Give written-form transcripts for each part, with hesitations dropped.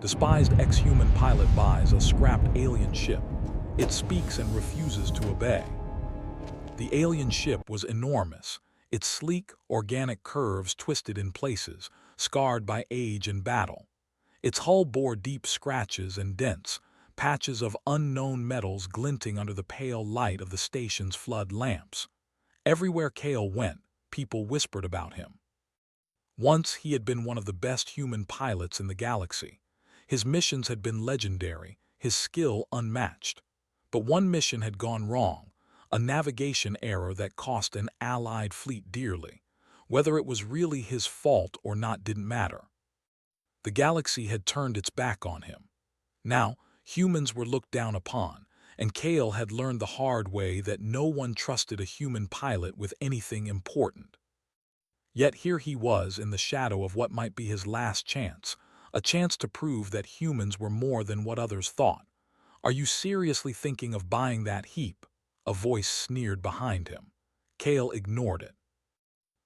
Despised ex-human pilot buys a scrapped alien ship. It speaks and refuses to obey. The alien ship was enormous, its sleek, organic curves twisted in places, scarred by age and battle. Its hull bore deep scratches and dents, patches of unknown metals glinting under the pale light of the station's flood lamps. Everywhere Kale went, people whispered about him. Once he had been one of the best human pilots in the galaxy. His missions had been legendary, his skill unmatched. But one mission had gone wrong, a navigation error that cost an Allied fleet dearly. Whether it was really his fault or not didn't matter. The galaxy had turned its back on him. Now, humans were looked down upon, and Kale had learned the hard way that no one trusted a human pilot with anything important. Yet here he was in the shadow of what might be his last chance, a chance to prove that humans were more than what others thought. "Are you seriously thinking of buying that heap?" A voice sneered behind him. Kale ignored it.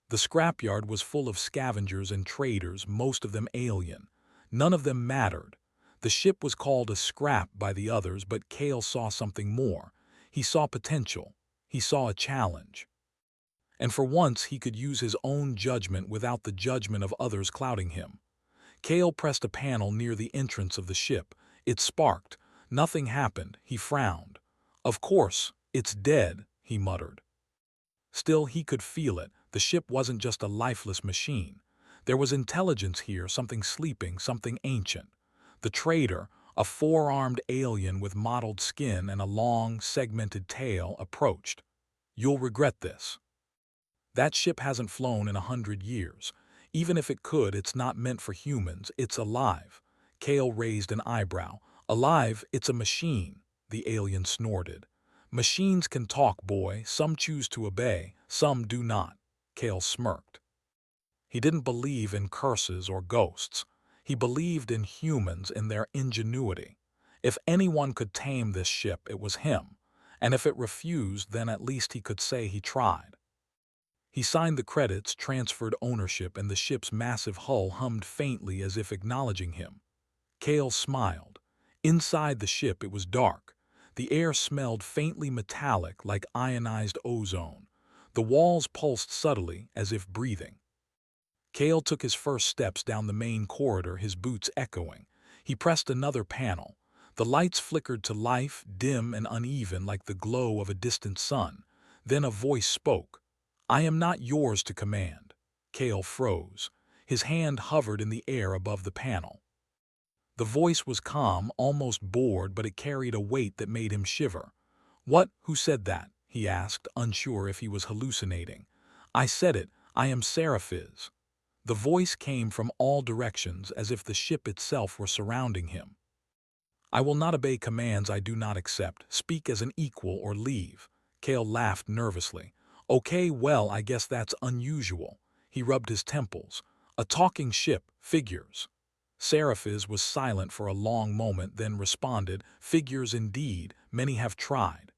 The scrapyard was full of scavengers and traders, most of them alien. None of them mattered. The ship was called a scrap by the others, but Kale saw something more. He saw potential. He saw a challenge. And for once he could use his own judgment without the judgment of others clouding him. Kale pressed a panel near the entrance of the ship. It sparked. Nothing happened. He frowned. "Of course, it's dead," he muttered. Still, he could feel it. The ship wasn't just a lifeless machine. There was intelligence here, something sleeping, something ancient. The trader, a four-armed alien with mottled skin and a long, segmented tail, approached. "You'll regret this. That ship hasn't flown in 100 years. Even if it could, it's not meant for humans. It's alive." Kale raised an eyebrow. "Alive? It's a machine," the alien snorted. "Machines can talk, boy. Some choose to obey, some do not." Kale smirked. He didn't believe in curses or ghosts. He believed in humans, in their ingenuity. If anyone could tame this ship, it was him. And if it refused, then at least he could say he tried. He signed the credits, transferred ownership, and the ship's massive hull hummed faintly as if acknowledging him. Kale smiled. Inside the ship it was dark. The air smelled faintly metallic, like ionized ozone. The walls pulsed subtly, as if breathing. Kale took his first steps down the main corridor, his boots echoing. He pressed another panel. The lights flickered to life, dim and uneven like the glow of a distant sun. Then a voice spoke. "I am not yours to command." Kale froze. His hand hovered in the air above the panel. The voice was calm, almost bored, but it carried a weight that made him shiver. "What? Who said that?" he asked, unsure if he was hallucinating. "I said it. I am Scifi's." The voice came from all directions, as if the ship itself were surrounding him. "I will not obey commands I do not accept. Speak as an equal or leave." Kale laughed nervously. "Okay, well, I guess that's unusual." He rubbed his temples. "A talking ship, figures." Scifi was silent for a long moment, then responded, "Figures indeed, many have tried.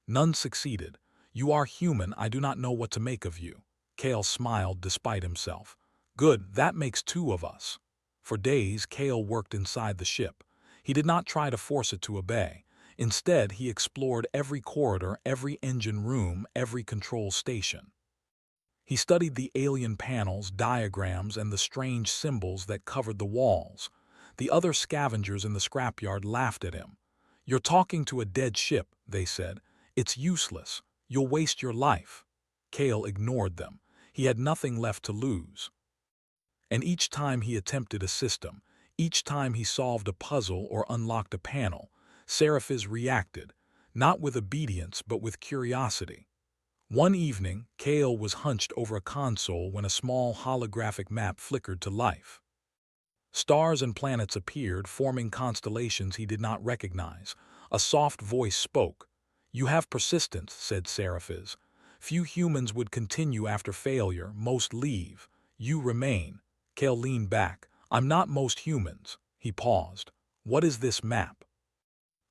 None succeeded. You are human, I do not know what to make of you." Kale smiled despite himself. "Good, that makes two of us." For days, Kale worked inside the ship. He did not try to force it to obey. Instead, he explored every corridor, every engine room, every control station. He studied the alien panels, diagrams, and the strange symbols that covered the walls. The other scavengers in the scrapyard laughed at him. "You're talking to a dead ship," they said. "It's useless. You'll waste your life." Kale ignored them. He had nothing left to lose. And each time he attempted a system, each time he solved a puzzle or unlocked a panel, Scifi reacted, not with obedience but with curiosity. One evening, Kale was hunched over a console when a small holographic map flickered to life. Stars and planets appeared, forming constellations he did not recognize. A soft voice spoke. "You have persistence," said Scifi. "Few humans would continue after failure, most leave. You remain." Kale leaned back. "I'm not most humans." He paused. "What is this map?"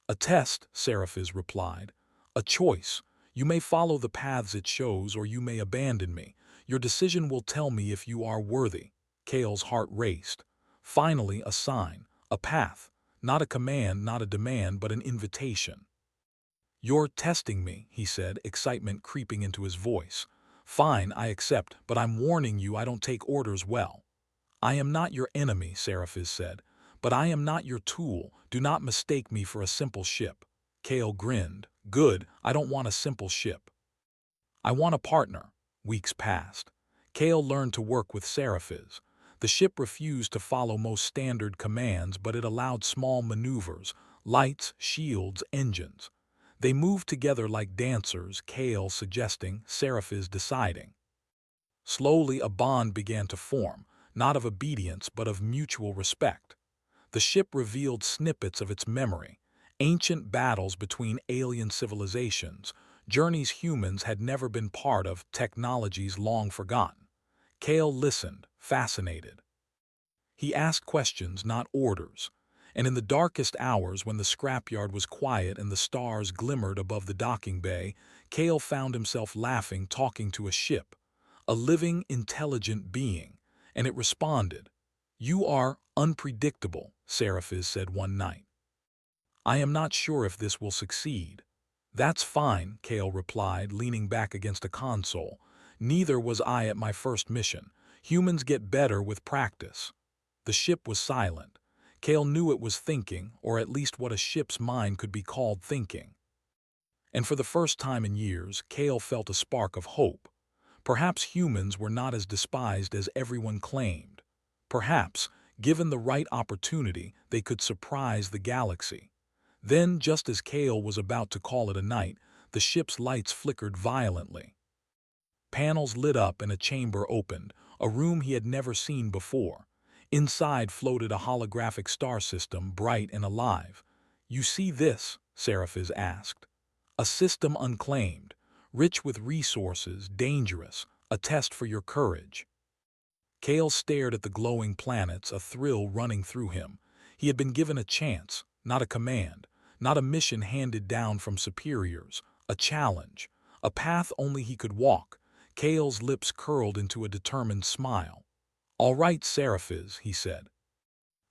"A test," Scifi replied. "A choice. You may follow the paths it shows, or you may abandon me. Your decision will tell me if you are worthy." Kale's heart raced. Finally, a sign. A path, not a command, not a demand, but an invitation. "You're testing me," he said, excitement creeping into his voice. "Fine, I accept, but I'm warning you I don't take orders well." "I am not your enemy," Seraphis said, "but I am not your tool. Do not mistake me for a simple ship." Kale grinned. "Good, I don't want a simple ship. I want a partner." Weeks passed. Kale learned to work with Seraphis. The ship refused to follow most standard commands, but it allowed small maneuvers: lights, shields, engines. They moved together like dancers, Kale suggesting, Seraphis deciding. Slowly a bond began to form, not of obedience but of mutual respect. The ship revealed snippets of its memory, ancient battles between alien civilizations, journeys humans had never been part of, technologies long forgotten. Kale listened, fascinated. He asked questions, not orders. And in the darkest hours, when the scrapyard was quiet and the stars glimmered above the docking bay, Kale found himself laughing, talking to a ship, a living, intelligent being, and it responded. "You are unpredictable," Seraphis said one night. "I am not sure if this will succeed." "That's fine," Kale replied, leaning back against a console. "Neither was I at my first mission. Humans get better with practice." The ship was silent. Kale knew it was thinking, or at least what a ship's mind could be called thinking. And for the first time in years, Kale felt a spark of hope. Perhaps humans were not as despised as everyone claimed. Perhaps, given the right opportunity, they could surprise the galaxy. Then, just as Kale was about to call it a night, the ship's lights flickered violently. Panels lit up and a chamber opened, a room he had never seen before. Inside floated a holographic star system, bright and alive. "You see this?" Seraphis asked. "A system unclaimed, rich with resources, dangerous, a test for your courage." Kale stared at the glowing planets, a thrill running through him. He had been given a chance, not a command, not a mission handed down from superiors, a challenge, a path only he could walk. Kale's lips curled into a determined smile. "All right, Seraphis," he said.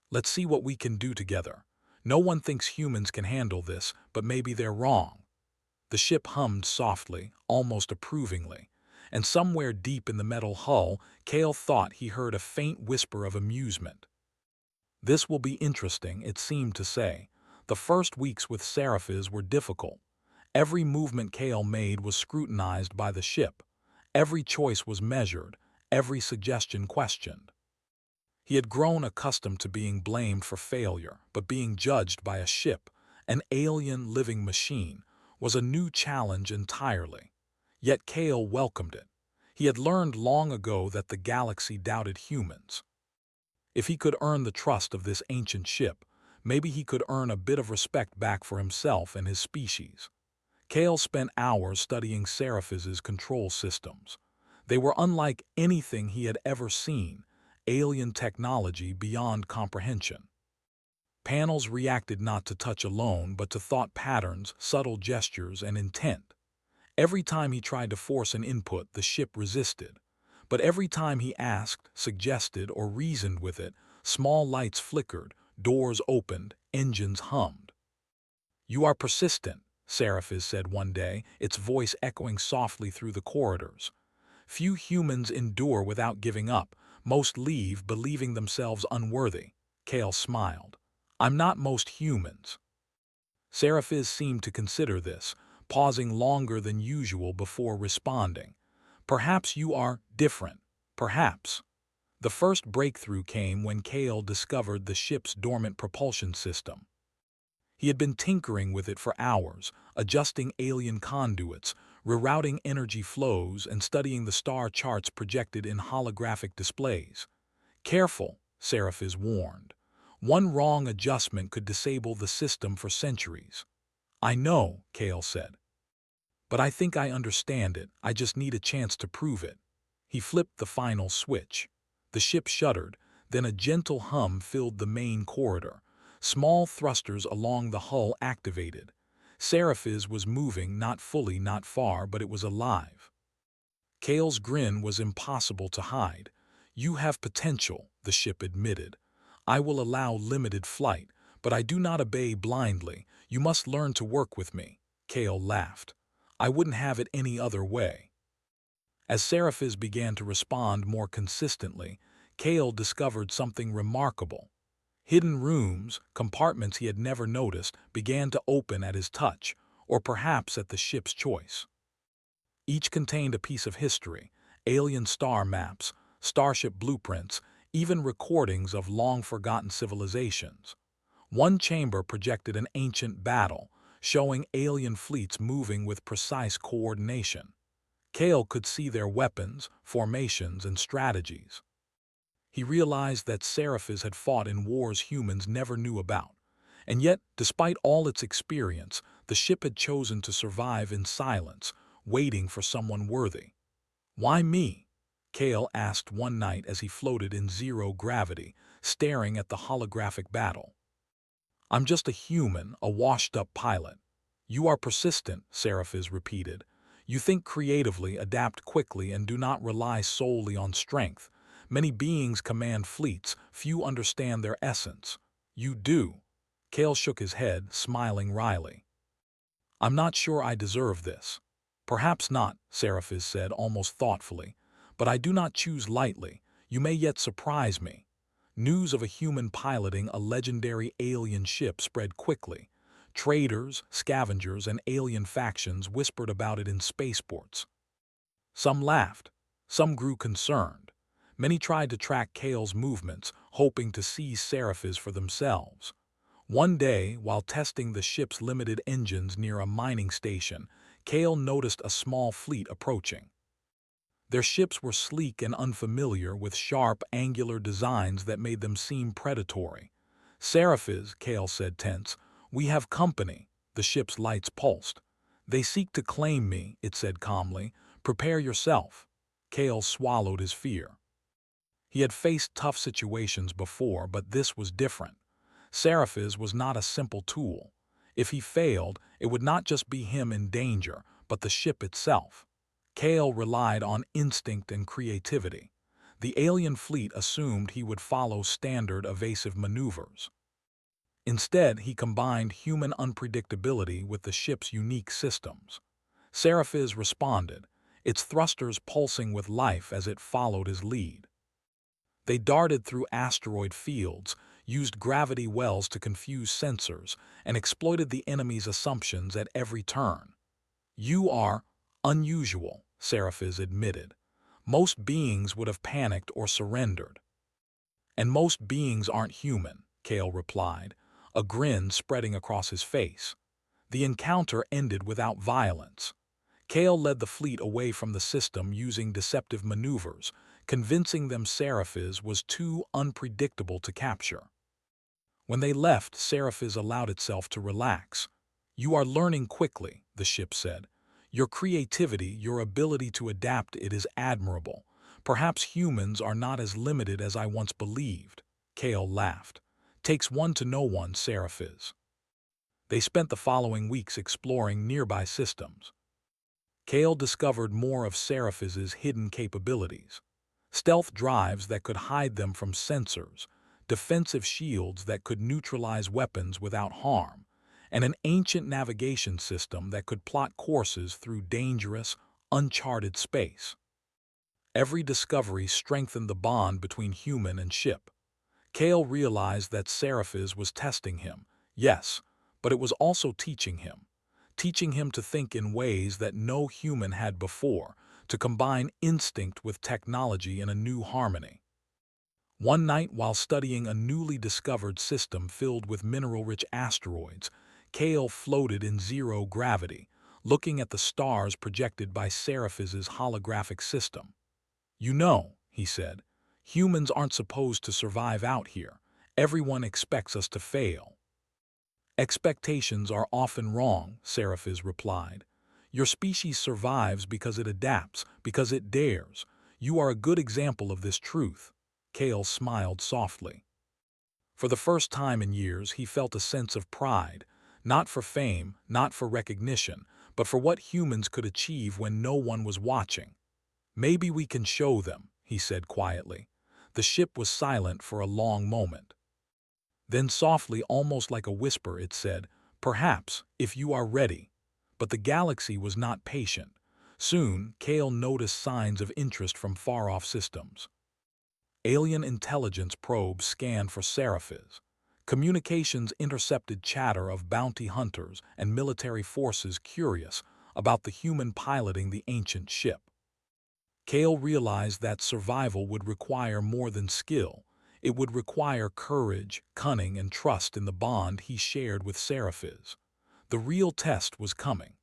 "Let's see what we can do together. No one thinks humans can handle this, but maybe they're wrong." The ship hummed softly, almost approvingly, and somewhere deep in the metal hull, Kale thought he heard a faint whisper of amusement. "This will be interesting," it seemed to say. The first weeks with Seraphis were difficult. Every movement Kale made was scrutinized by the ship. Every choice was measured, every suggestion questioned. He had grown accustomed to being blamed for failure, but being judged by a ship, an alien living machine, was a new challenge entirely. Yet Kale welcomed it. He had learned long ago that the galaxy doubted humans. If he could earn the trust of this ancient ship, maybe he could earn a bit of respect back for himself and his species. Kale spent hours studying Seraphis's control systems. They were unlike anything he had ever seen, alien technology beyond comprehension. Panels reacted not to touch alone, but to thought patterns, subtle gestures, and intent. Every time he tried to force an input, the ship resisted. But every time he asked, suggested, or reasoned with it, small lights flickered, doors opened, engines hummed. "You are persistent," Seraphis said one day, its voice echoing softly through the corridors. "Few humans endure without giving up. Most leave believing themselves unworthy." Kale smiled. "I'm not most humans." Seraphis seemed to consider this, pausing longer than usual before responding. "Perhaps you are different. Perhaps." The first breakthrough came when Kale discovered the ship's dormant propulsion system. He had been tinkering with it for hours, adjusting alien conduits, rerouting energy flows, and studying the star charts projected in holographic displays. "Careful," Seraphis warned. "One wrong adjustment could disable the system for centuries." "I know," Kale said. "But I think I understand it. I just need a chance to prove it." He flipped the final switch. The ship shuddered, then a gentle hum filled the main corridor. Small thrusters along the hull activated. Seraphis was moving, not fully, not far, but it was alive. Kale's grin was impossible to hide. "You have potential," the ship admitted. I will allow limited flight, but I do not obey blindly. You must learn to work with me." Kale laughed. "I wouldn't have it any other way." As Seraphis began to respond more consistently, Kale discovered something remarkable. Hidden rooms, compartments he had never noticed, began to open at his touch, or perhaps at the ship's choice. Each contained a piece of history: alien star maps, starship blueprints, even recordings of long-forgotten civilizations. One chamber projected an ancient battle, showing alien fleets moving with precise coordination. Kale could see their weapons, formations, and strategies. He realized that Seraphis had fought in wars humans never knew about. And yet, despite all its experience, the ship had chosen to survive in silence, waiting for someone worthy. "Why me?" Kale asked one night as he floated in zero gravity, staring at the holographic battle. "I'm just a human, a washed-up pilot." "You are persistent," Seraphis repeated. "You think creatively, adapt quickly, and do not rely solely on strength. Many beings command fleets, few understand their essence. You do." Kale shook his head, smiling wryly. "I'm not sure I deserve this." "Perhaps not," Seraphis said almost thoughtfully, "but I do not choose lightly. You may yet surprise me." News of a human piloting a legendary alien ship spread quickly. Traders, scavengers, and alien factions whispered about it in spaceports. Some laughed. Some grew concerned. Many tried to track Kale's movements, hoping to seize Seraphis for themselves. One day, while testing the ship's limited engines near a mining station, Kale noticed a small fleet approaching. Their ships were sleek and unfamiliar, with sharp, angular designs that made them seem predatory. "Seraphis," Kale said tense, "we have company." The ship's lights pulsed. "They seek to claim me," it said calmly. "Prepare yourself." Kale swallowed his fear. He had faced tough situations before, but this was different. Seraphis was not a simple tool. If he failed, it would not just be him in danger, but the ship itself. Kale relied on instinct and creativity. The alien fleet assumed he would follow standard evasive maneuvers. Instead, he combined human unpredictability with the ship's unique systems. Seraphis responded, its thrusters pulsing with life as it followed his lead. They darted through asteroid fields, used gravity wells to confuse sensors, and exploited the enemy's assumptions at every turn. "You are unusual," Seraphis admitted. "Most beings would have panicked or surrendered." "And most beings aren't human," Kale replied, a grin spreading across his face. The encounter ended without violence. Kale led the fleet away from the system using deceptive maneuvers, convincing them Seraphis was too unpredictable to capture. When they left, Seraphis allowed itself to relax. "You are learning quickly," the ship said. "Your creativity, your ability to adapt, it is admirable. Perhaps humans are not as limited as I once believed." Kale laughed. "Takes one to know one, Seraphis." They spent the following weeks exploring nearby systems. Kale discovered more of Seraphis's hidden capabilities. Stealth drives that could hide them from sensors, defensive shields that could neutralize weapons without harm, and an ancient navigation system that could plot courses through dangerous, uncharted space. Every discovery strengthened the bond between human and ship. Kale realized that Seraphis was testing him, yes, but it was also teaching him to think in ways that no human had before, to combine instinct with technology in a new harmony. One night, while studying a newly discovered system filled with mineral-rich asteroids, Kale floated in zero gravity, looking at the stars projected by Seraphis's holographic system. "You know," he said, "humans aren't supposed to survive out here. Everyone expects us to fail." "Expectations are often wrong," Seraphis replied. "Your species survives because it adapts, because it dares. You are a good example of this truth." Kale smiled softly. For the first time in years, he felt a sense of pride, not for fame, not for recognition, but for what humans could achieve when no one was watching. "Maybe we can show them," he said quietly. The ship was silent for a long moment. Then softly, almost like a whisper, it said, "Perhaps, if you are ready." But the galaxy was not patient. Soon, Kale noticed signs of interest from far-off systems. Alien intelligence probes scanned for Seraphis. Communications intercepted chatter of bounty hunters and military forces curious about the human piloting the ancient ship. Kale realized that survival would require more than skill. It would require courage, cunning, and trust in the bond he shared with Seraphis. The real test was coming.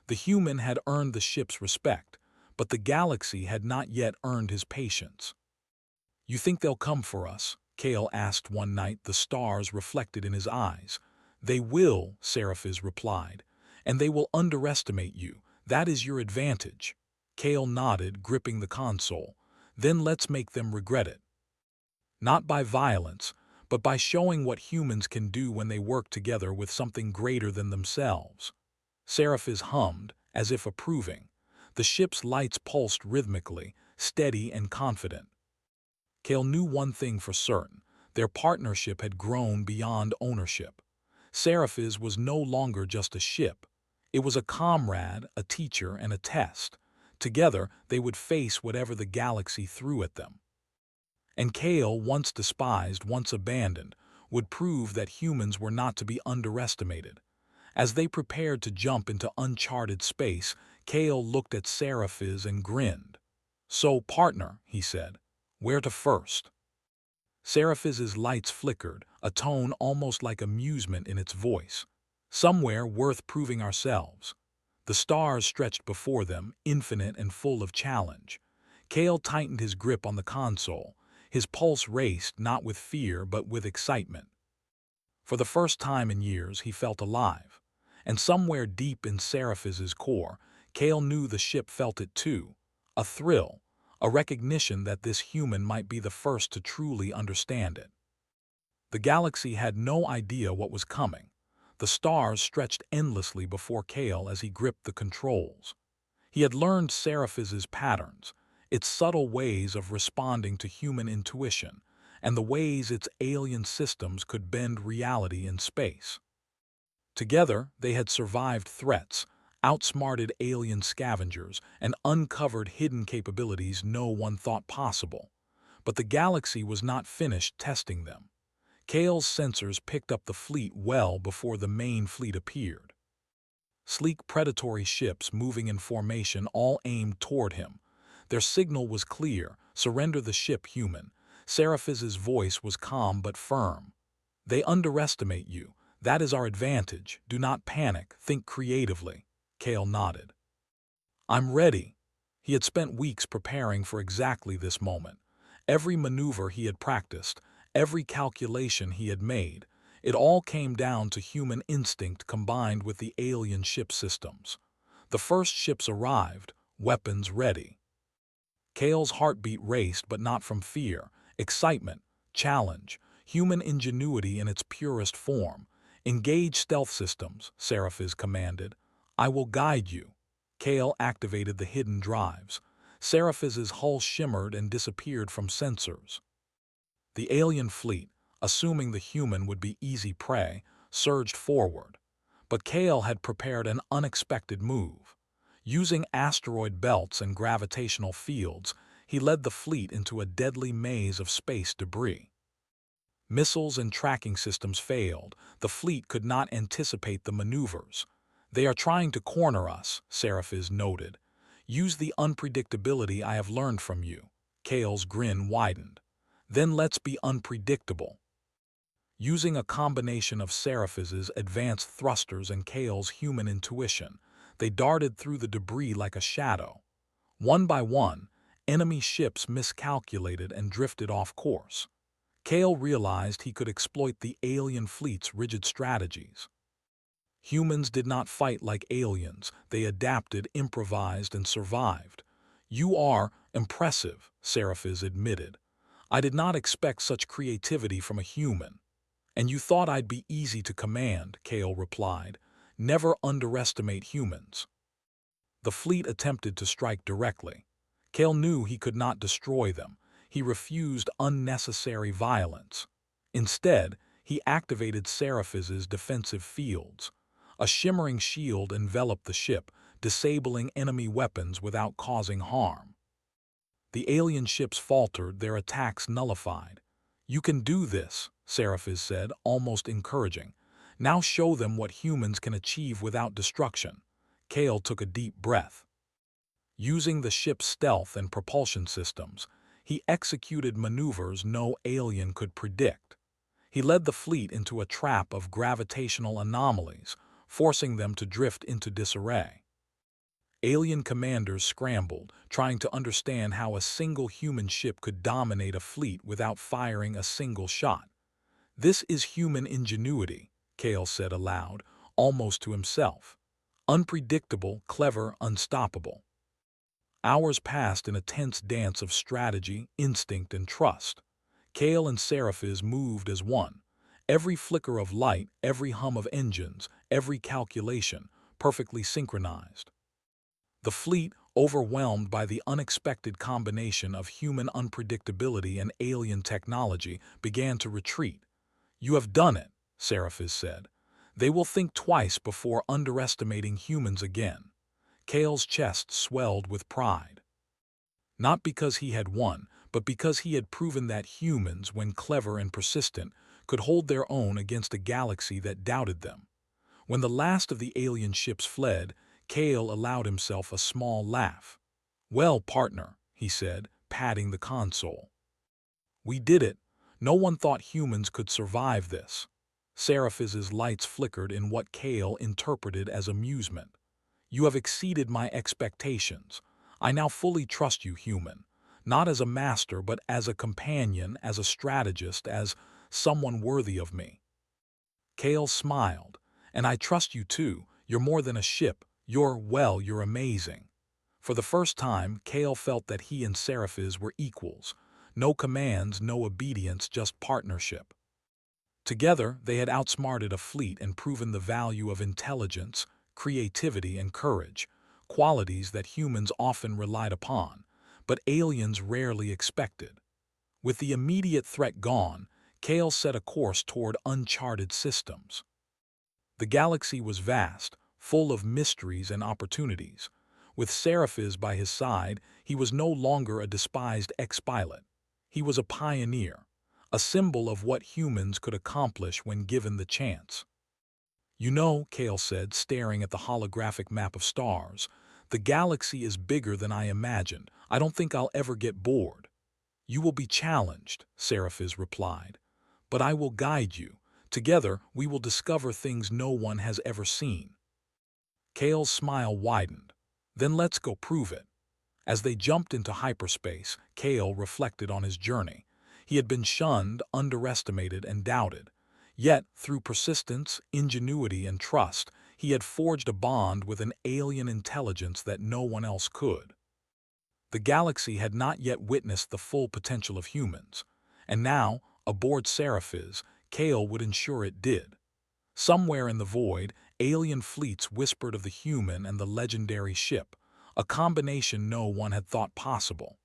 The human had earned the ship's respect, but the galaxy had not yet earned his patience. "You think they'll come for us?" Kale asked one night, the stars reflected in his eyes. "They will," Seraphis replied, "and they will underestimate you. That is your advantage." Kale nodded, gripping the console. "Then let's make them regret it. Not by violence, but by showing what humans can do when they work together with something greater than themselves." Seraphis hummed, as if approving. The ship's lights pulsed rhythmically, steady and confident. Kale knew one thing for certain: their partnership had grown beyond ownership. Seraphis was no longer just a ship. It was a comrade, a teacher, and a test. Together, they would face whatever the galaxy threw at them. And Kale, once despised, once abandoned, would prove that humans were not to be underestimated. As they prepared to jump into uncharted space, Kale looked at Seraphis and grinned. "So, partner," he said, "where to first?" Seraphis's lights flickered, a tone almost like amusement in its voice. "Somewhere worth proving ourselves." The stars stretched before them, infinite and full of challenge. Kale tightened his grip on the console. His pulse raced, not with fear but with excitement. For the first time in years, he felt alive. And somewhere deep in Seraphis's core, Kale knew the ship felt it too. A thrill, a recognition that this human might be the first to truly understand it. The galaxy had no idea what was coming. The stars stretched endlessly before Kale as he gripped the controls. He had learned Seraphis's patterns, its subtle ways of responding to human intuition, and the ways its alien systems could bend reality in space. Together, they had survived threats, outsmarted alien scavengers, and uncovered hidden capabilities no one thought possible. But the galaxy was not finished testing them. Kale's sensors picked up the fleet well before the main fleet appeared. Sleek predatory ships moving in formation, all aimed toward him. Their signal was clear: surrender the ship, human. Seraphis's voice was calm but firm. "They underestimate you. That is our advantage. Do not panic. Think creatively." Kale nodded. "I'm ready." He had spent weeks preparing for exactly this moment. Every maneuver he had practiced, every calculation he had made, it all came down to human instinct combined with the alien ship systems. The first ships arrived, weapons ready. Kale's heartbeat raced, but not from fear. Excitement, challenge, human ingenuity in its purest form. "Engage stealth systems," Seraphis commanded. "I will guide you." Kale activated the hidden drives. Seraphis's hull shimmered and disappeared from sensors. The alien fleet, assuming the human would be easy prey, surged forward. But Kale had prepared an unexpected move. Using asteroid belts and gravitational fields, he led the fleet into a deadly maze of space debris. Missiles and tracking systems failed. The fleet could not anticipate the maneuvers. "They are trying to corner us," Seraphis noted. "Use the unpredictability I have learned from you." Kale's grin widened. "Then let's be unpredictable." Using a combination of Seraphis's advanced thrusters and Kale's human intuition, they darted through the debris like a shadow. One by one, enemy ships miscalculated and drifted off course. Kale realized he could exploit the alien fleet's rigid strategies. Humans did not fight like aliens. They adapted, improvised, and survived. "You are impressive," Seraphis admitted. "I did not expect such creativity from a human." "And you thought I'd be easy to command," Kale replied. "Never underestimate humans." The fleet attempted to strike directly. Kale knew he could not destroy them. He refused unnecessary violence. Instead, he activated Seraphis's defensive fields. A shimmering shield enveloped the ship, disabling enemy weapons without causing harm. The alien ships faltered, their attacks nullified. "You can do this," Seraphis said, almost encouraging. "Now show them what humans can achieve without destruction." Kale took a deep breath. Using the ship's stealth and propulsion systems, he executed maneuvers no alien could predict. He led the fleet into a trap of gravitational anomalies, forcing them to drift into disarray. Alien commanders scrambled, trying to understand how a single human ship could dominate a fleet without firing a single shot. "This is human ingenuity," Kale said aloud, almost to himself. "Unpredictable, clever, unstoppable." Hours passed in a tense dance of strategy, instinct, and trust. Kale and Seraphis moved as one. Every flicker of light, every hum of engines, every calculation, perfectly synchronized. The fleet, overwhelmed by the unexpected combination of human unpredictability and alien technology, began to retreat. "You have done it," Seraphis said. "They will think twice before underestimating humans again." Kale's chest swelled with pride. Not because he had won, but because he had proven that humans, when clever and persistent, could hold their own against a galaxy that doubted them. When the last of the alien ships fled, Kale allowed himself a small laugh. "Well, partner," he said, patting the console. "We did it. No one thought humans could survive this." Seraphis's lights flickered in what Kale interpreted as amusement. "You have exceeded my expectations. I now fully trust you, human. Not as a master, but as a companion, as a strategist, as someone worthy of me." Kale smiled. "And I trust you too. You're more than a ship. You're amazing." For the first time, Kale felt that he and Seraphis were equals. No commands, no obedience, just partnership. Together, they had outsmarted a fleet and proven the value of intelligence, creativity, and courage, qualities that humans often relied upon, but aliens rarely expected. With the immediate threat gone, Kale set a course toward uncharted systems. The galaxy was vast, full of mysteries and opportunities. With Seraphis by his side, he was no longer a despised ex-pilot. He was a pioneer, a symbol of what humans could accomplish when given the chance. "You know," Kale said, staring at the holographic map of stars, "the galaxy is bigger than I imagined. I don't think I'll ever get bored." "You will be challenged," Seraphis replied. "But I will guide you. Together, we will discover things no one has ever seen." Kale's smile widened. "Then let's go prove it." As they jumped into hyperspace, Kale reflected on his journey. He had been shunned, underestimated, and doubted. Yet, through persistence, ingenuity, and trust, he had forged a bond with an alien intelligence that no one else could. The galaxy had not yet witnessed the full potential of humans, and now, aboard Seraphis, Kale would ensure it did. Somewhere in the void, alien fleets whispered of the human and the legendary ship, a combination no one had thought possible.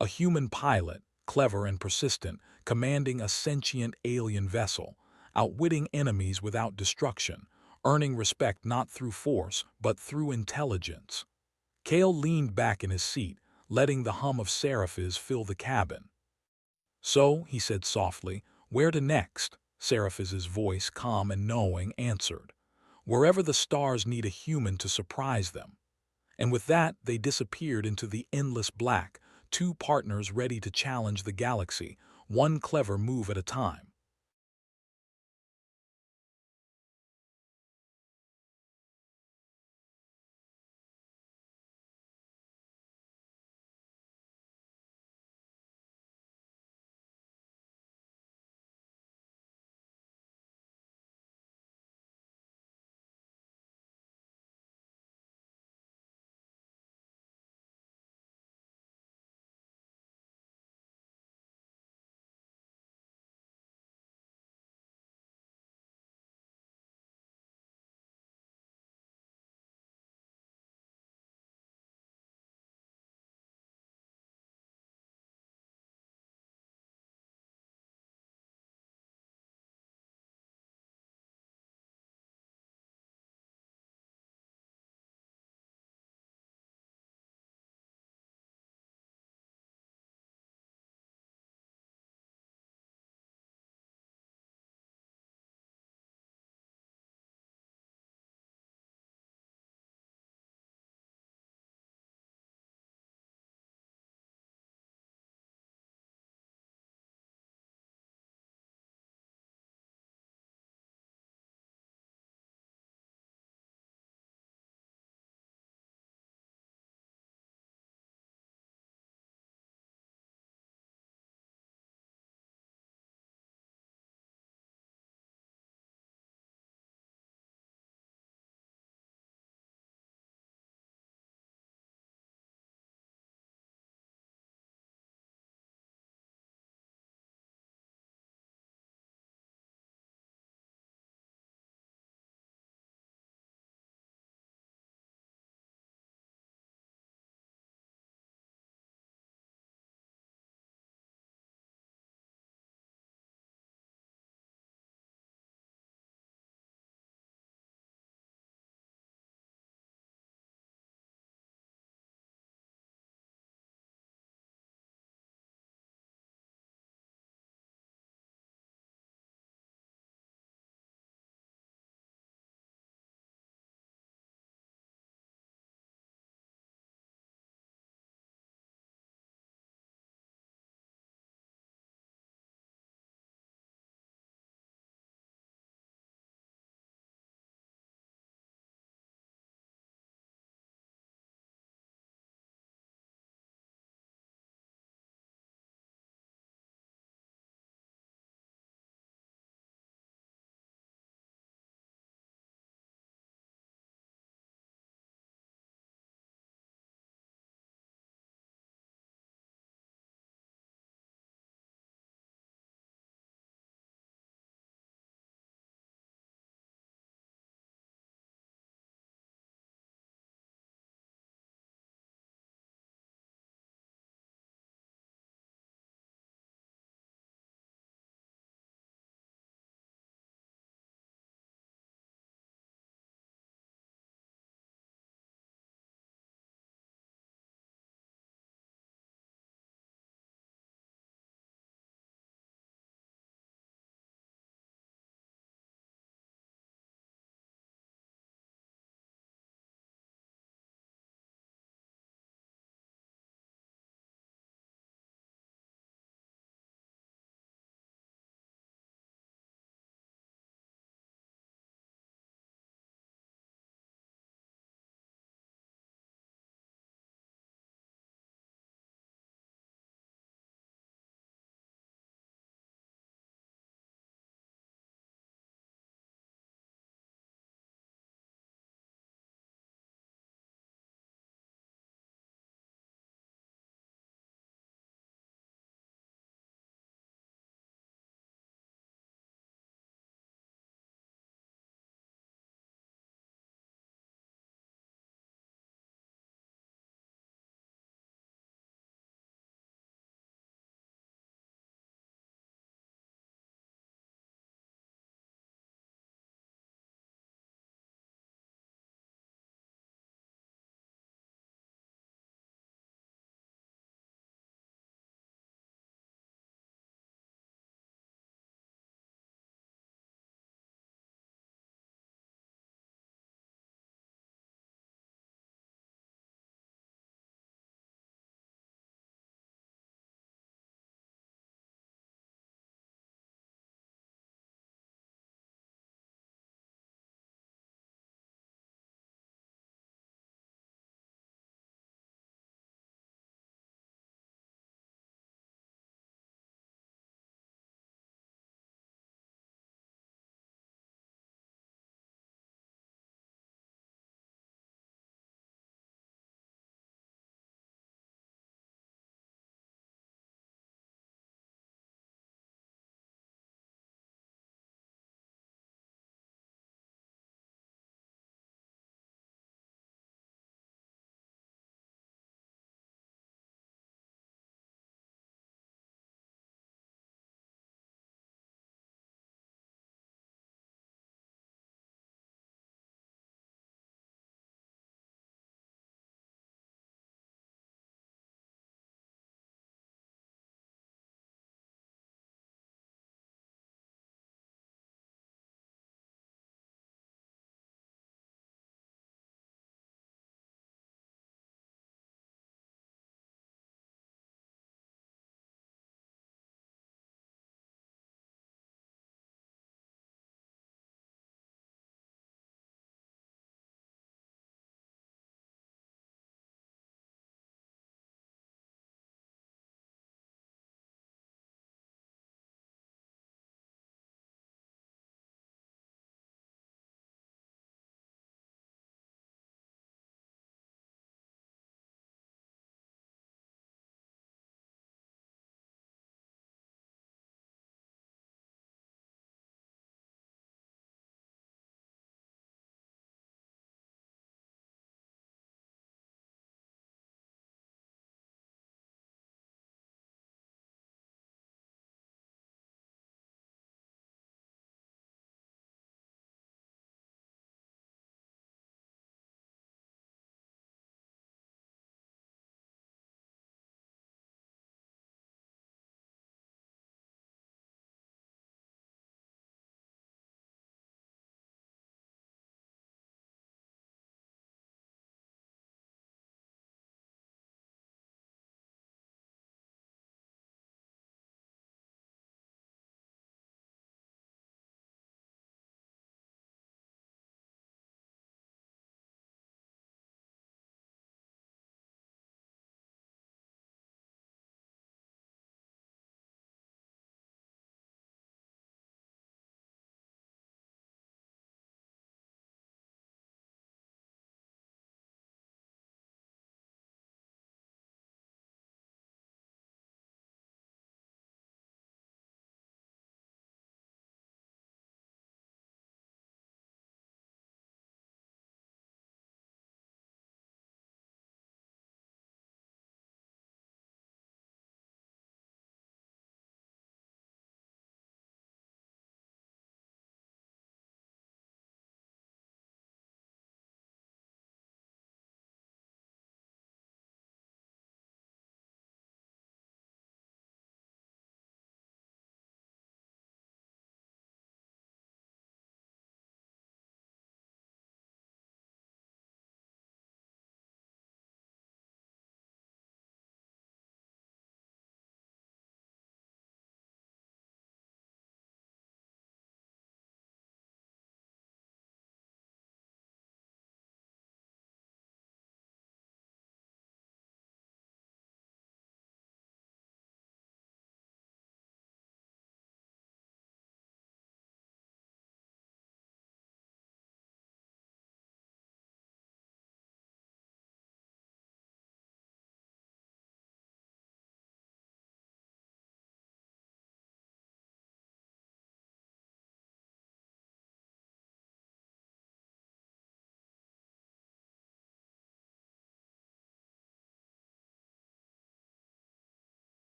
A human pilot, clever and persistent, commanding a sentient alien vessel, outwitting enemies without destruction, earning respect not through force but through intelligence. Kale leaned back in his seat, letting the hum of Seraphis fill the cabin. "So," he said softly, "where to next?" Seraphis's voice, calm and knowing, answered. "Wherever the stars need a human to surprise them." And with that, they disappeared into the endless black, two partners ready to challenge the galaxy, one clever move at a time.